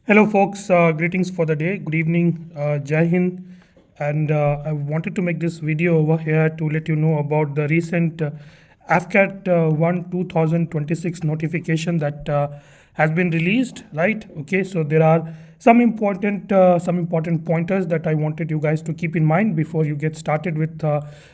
Hello, folks. Greetings for the day. Good evening, Jai Hind. And I wanted to make this video over here to let you know about the recent AFCAT 1 2026 notification that has been released. Right? Okay. So there are some important pointers that I wanted you guys to keep in mind before you get started with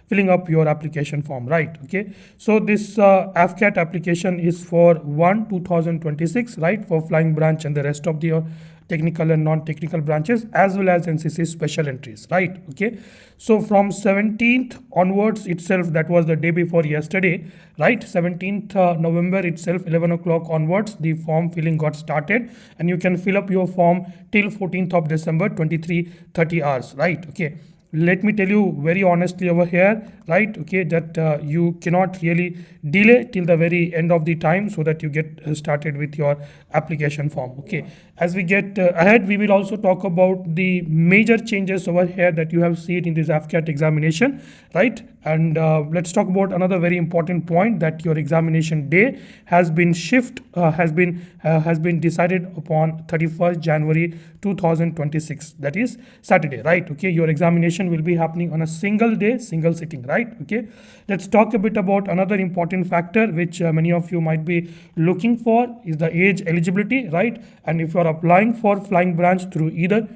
filling up your application form. Right? Okay. So this AFCAT application is for 1 2026. Right? For flying branch and the rest of the technical and non-technical branches, as well as NCC special entries, right? Okay. So from 17th onwards itself, that was the day before yesterday, right? 17th November itself, 11 o'clock onwards, the form filling got started, and you can fill up your form till 14th of December, 23:30 hours, right? Okay. Let me tell you very honestly over here, right? Okay, that you cannot really delay till the very end of the time so that you get started with your application form. Okay, as we get ahead, we will also talk about the major changes over here that you have seen in this AFCAT examination, right? And let's talk about another very important point, that your examination day has been has been decided upon 31st January 2026, that is Saturday, right? Okay, your examination will be happening on a single day, single sitting, right? Okay, let's talk a bit about another important factor which many of you might be looking for, is the age eligibility, right? And if you are applying for flying branch through either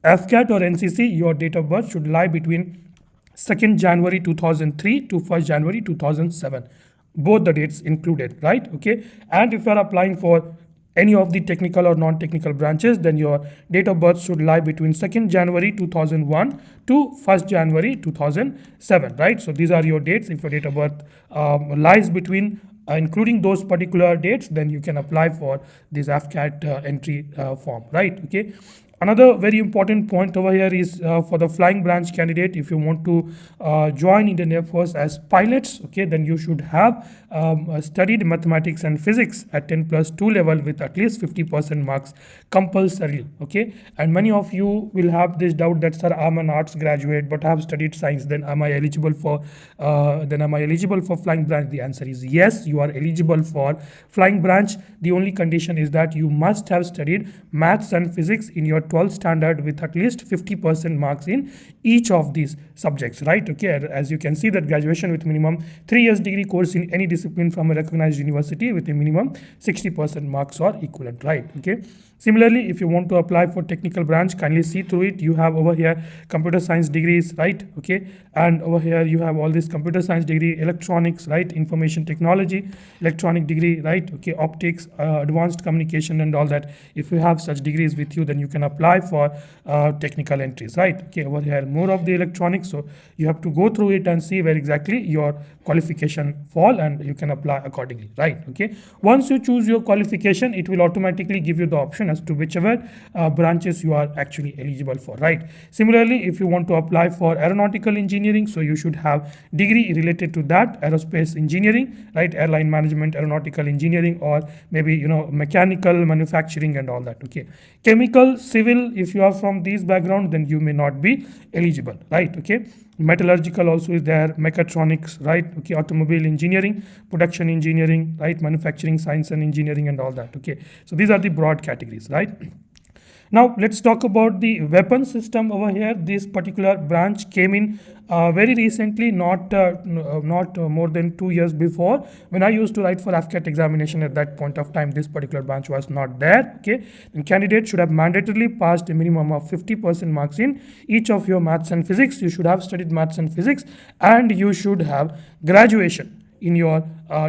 AFCAT or NCC, your date of birth should lie between 2nd January 2003 to 1st January 2007. Both the dates included, right? Okay. And if you are applying for any of the technical or non-technical branches, then your date of birth should lie between 2nd January 2001 to 1st January 2007, right? So these are your dates. If your date of birth lies between including those particular dates, then you can apply for this AFCAT entry form, right? Okay. Another very important point over here is for the flying branch candidate, if you want to join Indian Air Force as pilots, okay, then you should have studied mathematics and physics at 10+2 level with at least 50% marks compulsorily, okay. And many of you will have this doubt that, sir, I'm an arts graduate but I have studied science, then am I eligible for flying branch? The answer is yes, you are eligible for flying branch. The only condition is that you must have studied maths and physics in your 12th standard with at least 50% marks in each of these subjects, right? Okay, as you can see, that graduation with minimum 3 years degree course in any discipline from a recognized university with a minimum 60% marks or equivalent, right? Okay. Similarly, if you want to apply for technical branch, kindly see through it. You have over here computer science degrees, right? Okay, and over here you have all this computer science degree, electronics, right? Information technology, electronic degree, right? Okay, optics, advanced communication, and all that. If you have such degrees with you, then you can apply for technical entries, right? Okay, over here more of the electronics, so you have to go through it and see where exactly your qualification fall, and you can apply accordingly, right? Okay, once you choose your qualification, it will automatically give you the option as to whichever branches you are actually eligible for, right? Similarly, if you want to apply for aeronautical engineering, so you should have degree related to that, aerospace engineering, right? Airline management, aeronautical engineering, or maybe mechanical, manufacturing, and all that. Okay, chemical, civil, if you are from these background, then you may not be eligible, right? Okay, metallurgical also is there, mechatronics, right? Okay, automobile engineering, production engineering, right? Manufacturing science and engineering, and all that. Okay, so these are the broad categories, right? Now let's talk about the weapon system over here. This particular branch came in very recently, not more than 2 years before. When I used to write for AFCAT examination, at that point of time, this particular branch was not there. Okay, and candidates should have mandatorily passed a minimum of 50% marks in each of your maths and physics. You should have studied maths and physics, and you should have graduation in your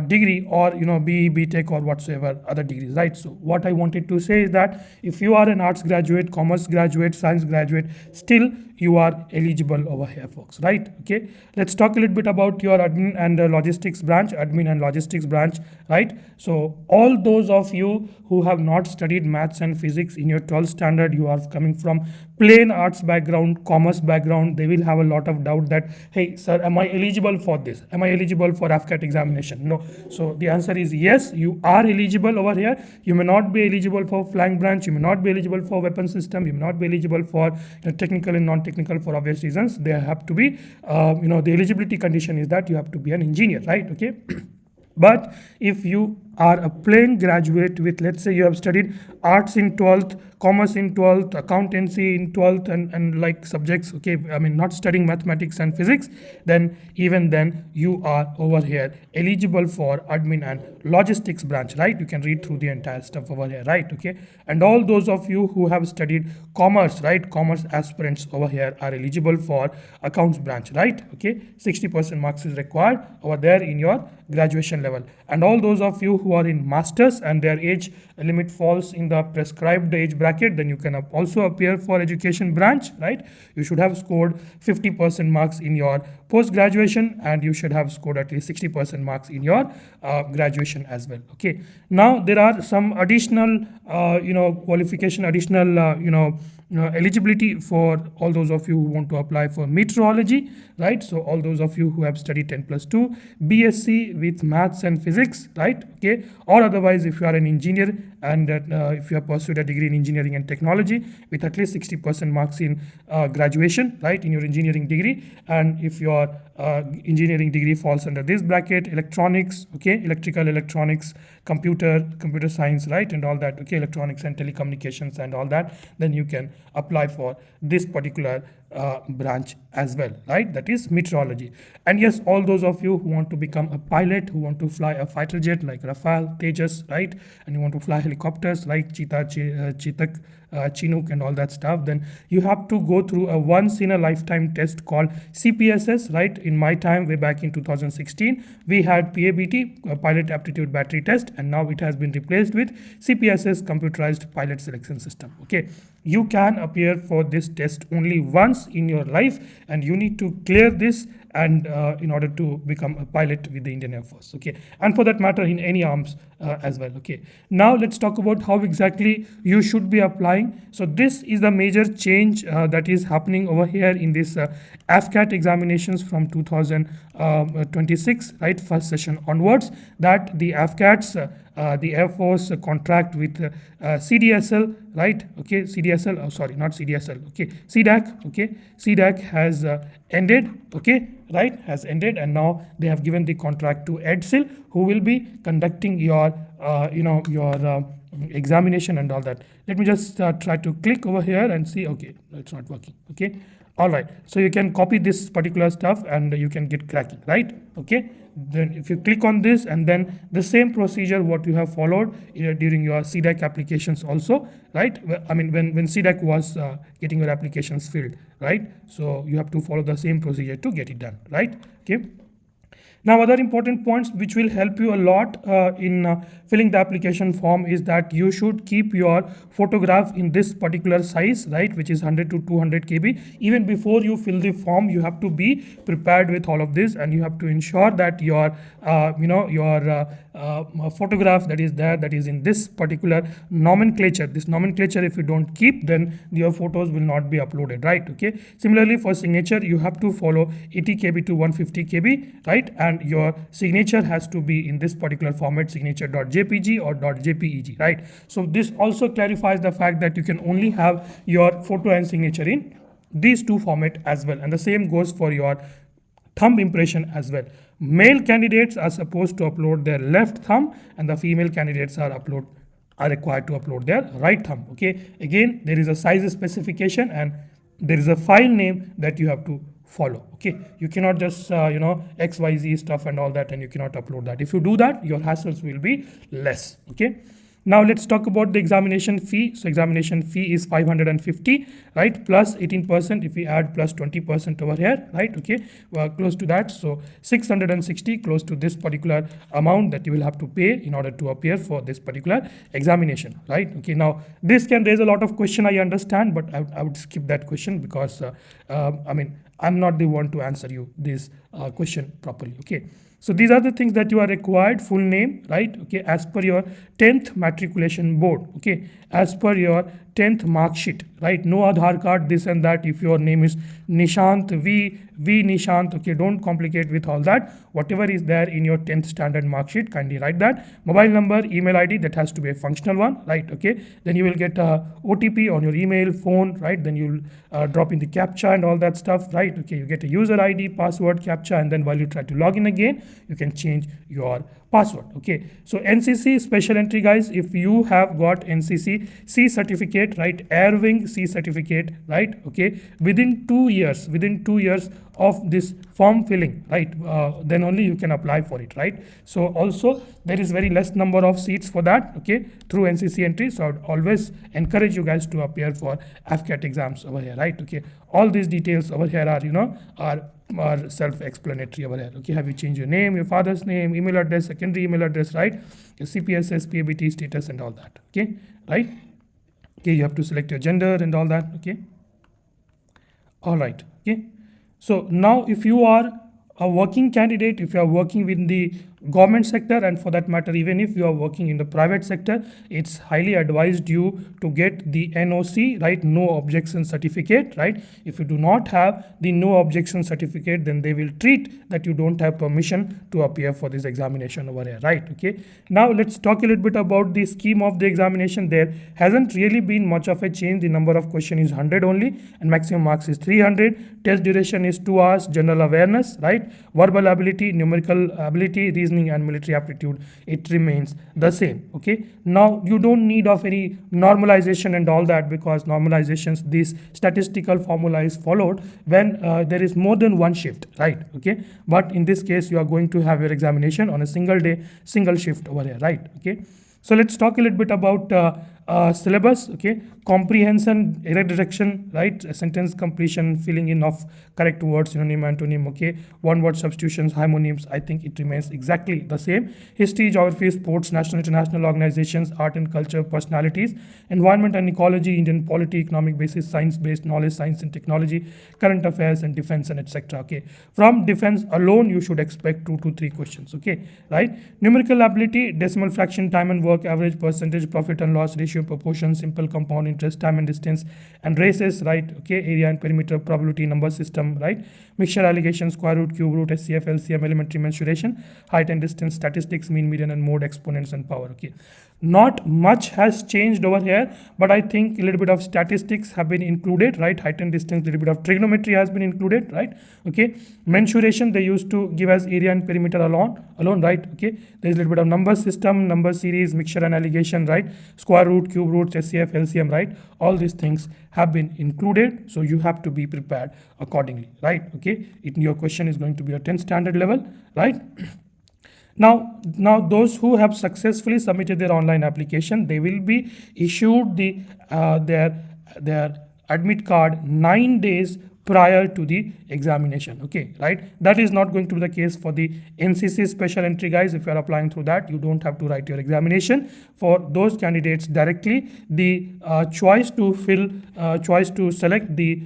degree, or BE, BTech, or whatsoever other degrees, right? So what I wanted to say is that if you are an arts graduate, commerce graduate, science graduate, still you are eligible over here, folks, right? Okay, let's talk a little bit about your admin and logistics branch, right? So all those of you who have not studied maths and physics in your 12th standard, you are coming from plain arts background, commerce background, they will have a lot of doubt that, hey, sir, am I eligible for this? Am I eligible for AFCAT examination? No. So the answer is yes, you are eligible over here. You may not be eligible for flying branch, you may not be eligible for weapon system, you may not be eligible for technical and non-technical, for obvious reasons. They have to be, the eligibility condition is that you have to be an engineer, right? Okay. But if you are a plain graduate with, let's say you have studied arts in 12th, commerce in 12th, accountancy in 12th, and like subjects, okay, I mean not studying mathematics and physics, then even then you are over here eligible for admin and logistics branch, right? You can read through the entire stuff over here, right? Okay, and all those of you who have studied commerce, right, commerce aspirants over here are eligible for accounts branch, right? Okay, 60% marks is required over there in your graduation level. And all those of you who are in masters and their age limit falls in the prescribed age bracket, then you can also appear for education branch, right? You should have scored 50% marks in your post graduation, and you should have scored at least 60% marks in your graduation as well. Okay, now there are some additional qualification, additional eligibility for all those of you who want to apply for meteorology, right? So all those of you who have studied 10+2 BSc with maths and physics, right? Okay, or otherwise if you are an engineer and if you have pursued a degree in engineering and technology with at least 60% marks in graduation, right, in your engineering degree, and if your engineering degree falls under this bracket, electronics, okay, electrical, electronics, computer science, right, and all that, okay, electronics and telecommunications and all that, then you can apply for this particular branch as well, right? That is meteorology. And yes, all those of you who want to become a pilot, who want to fly a fighter jet like Rafale, Tejas, right, and you want to fly helicopters like Chetak, Chinook and all that stuff, then you have to go through a once in a lifetime test called CPSS, right? In my time, way back in 2016, we had PABT, Pilot Aptitude Battery Test, and now it has been replaced with CPSS, Computerized Pilot Selection System. Okay, you can appear for this test only once in your life, and you need to clear this and in order to become a pilot with the Indian Air Force, okay, and for that matter in any arms as well. Okay, now let's talk about how exactly you should be applying. So this is the major change that is happening over here in this AFCAT examinations from 2026, right, first session onwards, that the AFCATs, the Air Force contract with CDSL, right? Okay, CDSL, oh sorry, not CDSL, okay, CDAC, okay, CDAC has ended, okay, right, has ended, and now they have given the contract to EDSIL, who will be conducting your examination and all that. Let me just try to click over here and see. Okay, it's not working. Okay, all right, so you can copy this particular stuff and you can get cracking, right? Okay, then if you click on this, and then the same procedure what you have followed during your CDAC applications also, right? I mean when CDAC was getting your applications filled, right? So you have to follow the same procedure to get it done, right? Okay. Now, other important points which will help you a lot in filling the application form is that you should keep your photograph in this particular size, right, which is 100 to 200 KB. Even before you fill the form, you have to be prepared with all of this, and you have to ensure that your photograph that is there, that is in this particular nomenclature. This nomenclature, if you don't keep, then your photos will not be uploaded, right? Okay. Similarly, for signature, you have to follow 80 KB to 150 KB, right? And your signature has to be in this particular format, signature.jpg or .jpeg, right? So this also clarifies the fact that you can only have your photo and signature in these two formats as well, and the same goes for your thumb impression as well. Male candidates are supposed to upload their left thumb, and the female candidates are required to upload their right thumb. Okay, again there is a size specification and there is a file name that you have to follow. Okay, you cannot just XYZ stuff and all that, and you cannot upload that. If you do that, your hassles will be less. Okay, now let's talk about the examination fee. So examination fee is 550, right, plus 18% if we add plus 20% over here, right? Okay, close to that, so 660, close to this particular amount that you will have to pay in order to appear for this particular examination, right? Okay, now this can raise a lot of question, I understand, but I would skip that question because I mean I'm not the one to answer you this question properly. Okay, so these are the things that you are required. Full name, right? Okay, as per your 10th matriculation board. Okay, as per your 10th mark sheet, right? No Aadhaar card, this and that. If your name is Nishant, V Nishant, okay, don't complicate with all that. Whatever is there in your 10th standard mark sheet, kindly write that. Mobile number, email ID, that has to be a functional one, right? Okay, then you will get a OTP on your email, phone, right? Then you'll drop in the captcha and all that stuff, right? Okay, you get a user ID, password, captcha, and then while you try to log in again, you can change your password. Okay, so NCC special entry, guys, if you have got NCC C certificate, right, Air Wing C certificate, right, okay, within 2 years of this form filling, right, then only you can apply for it, right? So also there is very less number of seats for that, okay, through NCC entry. So I would always encourage you guys to appear for AFCAT exams over here, right? Okay, all these details over here are, are self-explanatory over here. Okay, have you changed your name, your father's name, email address, secondary email address, right, your CPSS, PABT status and all that, okay, right? Okay, you have to select your gender and all that, okay, all right, okay. So now if you are a working candidate, if you are working within the government sector, and for that matter even if you are working in the private sector, it's highly advised you to get the NOC, right, no objection certificate, right? If you do not have the no objection certificate, then they will treat that you don't have permission to appear for this examination over here, right? Okay, now let's talk a little bit about the scheme of the examination. There hasn't really been much of a change. The number of question is 100 only and maximum marks is 300. Test duration is 2 hours. General awareness, right, verbal ability, numerical ability, reasoning and military aptitude, it remains the same. Okay, now you don't need of any normalization and all that, because normalizations, this statistical formula is followed when there is more than one shift, right? Okay, but in this case you are going to have your examination on a single day, single shift over here, right? Okay, so let's talk a little bit about syllabus. Okay, comprehension, redirection, right, sentence completion, filling in of correct words, synonym, antonym, okay, one word substitutions, homonyms, I think it remains exactly the same. History, geography, sports, national, international organizations, art and culture, personalities, environment and ecology, Indian polity, economic basis, science based knowledge, science and technology, current affairs and defense and etc. Okay, from defense alone you should expect 2 to 3 questions, okay, right? Numerical ability, decimal fraction, time and work, average, percentage, profit and loss, ratio, proportion, simple, compound interest, time and distance and races, right? Okay, area and perimeter, probability, number system, right? Mixture, allegation, square root, cube root, SCF, LCM, elementary mensuration, height and distance, statistics, mean, median and mode, exponents and power. Okay, not much has changed over here, but I think a little bit of statistics have been included, right? Height and distance, a little bit of trigonometry has been included, right? Okay, mensuration they used to give as area and perimeter alone, right? Okay, there's a little bit of number system, number series, mixture and allegation, right? Square root, cube root, SCF, LCM, right? All these things have been included, so you have to be prepared accordingly, right? Okay, your question is going to be a 10 standard level, right? Now those who have successfully submitted their online application, they will be issued the their admit card 9 days prior to the examination. Okay, right? That is not going to be the case for the NCC special entry, guys. If you are applying through that, you don't have to write your examination. For those candidates directly, the choice to select the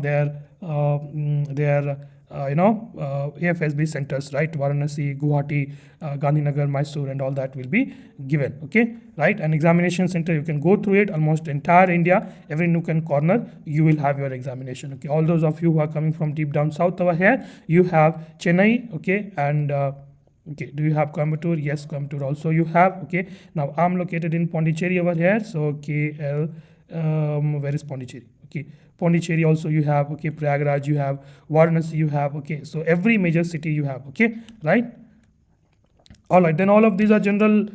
their AFSB centers, right? Varanasi, Guwahati, Gandhinagar, Mysore and all that will be given, okay, right? An examination center, you can go through it, almost entire India, every nook and corner, you will have your examination, okay? All those of you who are coming from deep down south over here, you have Chennai, okay, and okay, do you have Coimbatore? Yes, Coimbatore also you have, okay? Now, I'm located in Pondicherry over here, so KL, where is Pondicherry? Okay, Pondicherry also you have, okay, Prayagraj you have, Varanasi you have, okay, so every major city you have, okay, right? All right, then all of these are general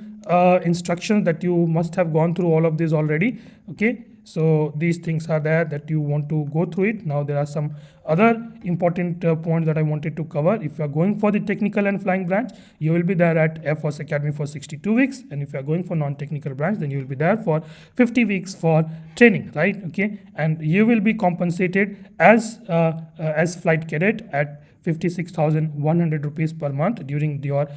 instructions that you must have gone through all of these already, okay? So these things are there that you want to go through it. Now there are some other important points that I wanted to cover. If you are going for the technical and flying branch, you will be there at Air Force Academy for 62 weeks. And if you are going for non-technical branch, then you will be there for 50 weeks for training, right? Okay, and you will be compensated as flight cadet at 56,100 rupees per month during your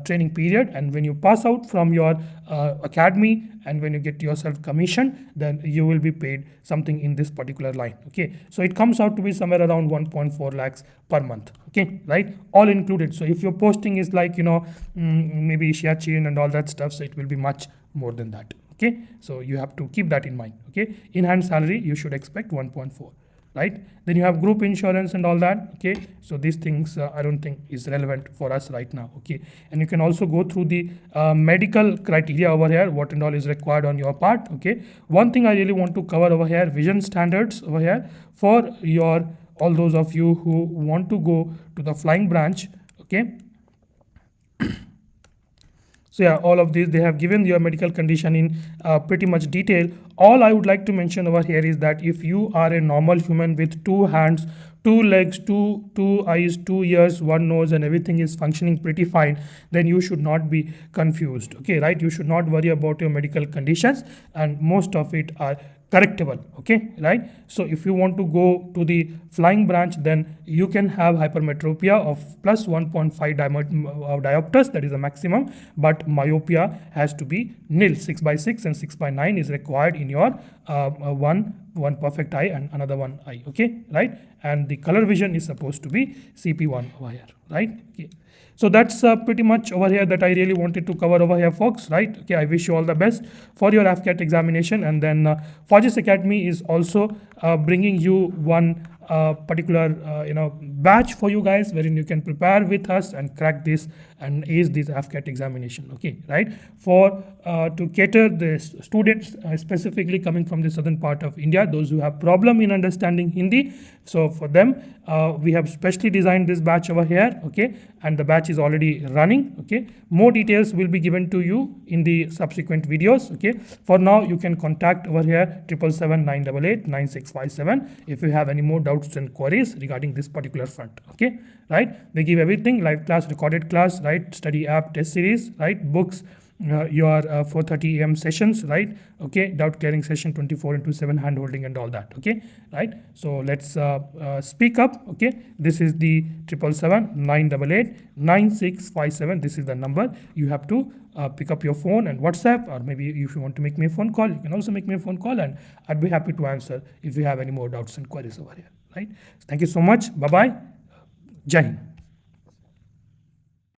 training period. And when you pass out from your academy and when you get yourself commissioned, then you will be paid something in this particular line, okay? So it comes out to be somewhere around 1.4 lakhs per month, okay, right? All included. So if your posting is like, maybe Siachen and all that stuff, so it will be much more than that, okay? So you have to keep that in mind, okay? In hand salary, you should expect 1.4. Right, then you have group insurance and all that, okay? So these things I don't think is relevant for us right now, okay? And you can also go through the medical criteria over here, what and all is required on your part, okay? One thing I really want to cover over here, vision standards over here for your all those of you who want to go to the flying branch, okay? So yeah, all of these, they have given your medical condition in pretty much detail. All I would like to mention over here is that if you are a normal human with 2 hands, 2 legs, two eyes, 2 ears, 1 nose, and everything is functioning pretty fine, then you should not be confused. Okay, right? You should not worry about your medical conditions, and most of it are correctable. Okay, right? So if you want to go to the flying branch, then you can have hypermetropia of plus 1.5 diopters, that is the maximum, but myopia has to be nil. 6/6 and 6/9 is required in your one perfect eye and another one eye. Okay, right? And the color vision is supposed to be CP1 over here, right? Okay. So that's pretty much over here that I really wanted to cover over here, folks, right? Okay, I wish you all the best for your AFCAT examination. And then Forges Academy is also bringing you one particular batch for you guys, wherein you can prepare with us and crack this and ace this AFCAT examination. Okay, right? For to cater the students specifically coming from the southern part of India, those who have problem in understanding Hindi. So for them, we have specially designed this batch over here. Okay, and the batch is already running. Okay, more details will be given to you in the subsequent videos. Okay, for now you can contact over here 777-988-9657 if you have any more doubts and queries regarding this particular front. Okay, right? They give everything: live class, recorded class, right? Study app, test series, right? Books, your 4:30 a.m. sessions, right? Okay, doubt clearing session 24/7, hand holding and all that. Okay, right? So let's speak up. Okay, this is the 777-988-9657. This is the number. You have to pick up your phone and WhatsApp, or maybe if you want to make me a phone call, you can also make me a phone call, and I'd be happy to answer if you have any more doubts and queries over here. Right? So thank you so much. Bye bye. Jai Hind.